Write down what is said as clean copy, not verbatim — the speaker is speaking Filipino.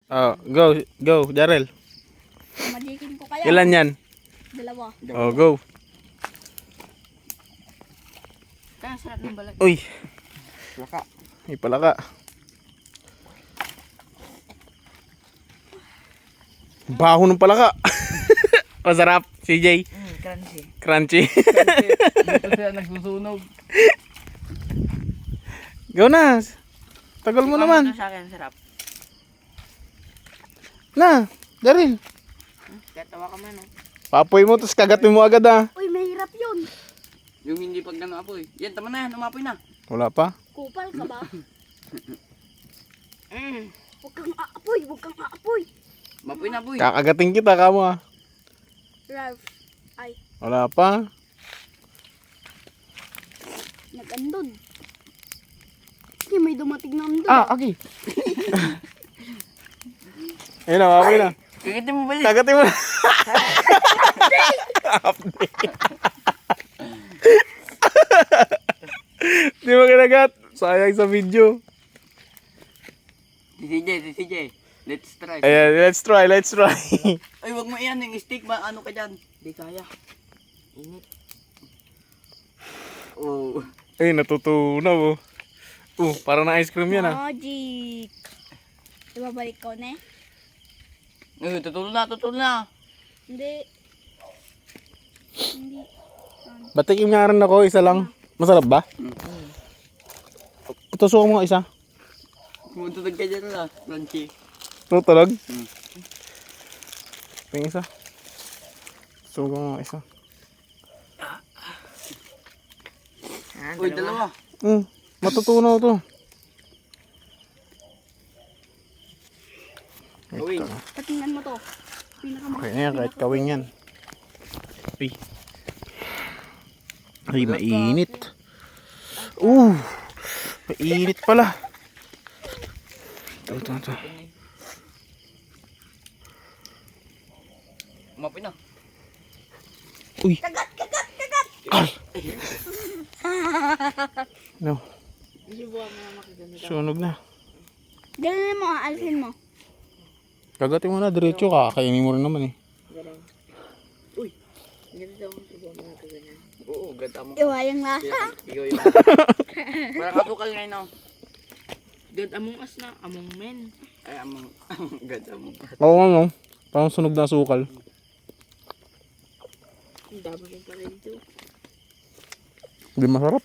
Oh, go, Jarel. Madikin ko kaya. Ilan yan? Dalawa. Oh, go. Kaya sarap ng balat. Uy, Laka. may palaka. Baho ng palaka. Masarap, CJ. Crunchy. Crunchy. Dito sila nagsusunog. Go na. Tagal mo naman. Sa akin, sarap. Na, Jarel. Katawa ka man, oh. Papoy mo, tapos kagatin mo agad ah. Uy, mahirap yun. Yung hindi pag apoy. Yan, tama na yan. Umapoy na. Wala pa. Kupal ka ba? Huwag kang aapoy, huwag kang aapoy. Umapoy na, boy. Kakagating kita, kamo ah. Ralph, ay, Wala pa. nag-andod. Hindi, may dumating na andod. Okay. Ayun na, papoy na. Kagitin mo balik. Kagatin mo na. Di mo kinagat. Sayang sa video. Si CJ. Let's try. Ayan, let's try. Ay, wag mo iyan yung stick ba? Ano ka dyan? Di kaya. Init. Oh. Ay, natutunaw oh. Para na ice cream yan ah. Magic. Ibabalik ko na eh. Ay, tutulog na. Hindi. Hindi. Batikim nga rin ako, isa lang. Masarap ba? Tusukan mo nga isa. Kumutulog ka dyan na. Crunchy. Tutulog? Yung isa. Tusukan mo nga isa. Uy, dalawa. Matutunaw to. Uy. Patingnan mo to. Okay na yan, kahit kawing yan. Uy. Ay, mainit. Mainit pala. Ito. Umapoy na. Uy. Ay. No. Sunog na. Ganun mo, aalsin mo. Kagatin mo na, diretso ka. Kainin mo rin naman eh. Uy. Ganito mo subo mga kaganyan. Oo, ganda mo. Iwayang lasa. Ikaw yun. Parang kapukal ngayon ako. Good among us na, among men. Ay, amang ganda mo. Oo nga no. Parang sunog na sukal. Ang dami rin pala dito. Hindi masarap.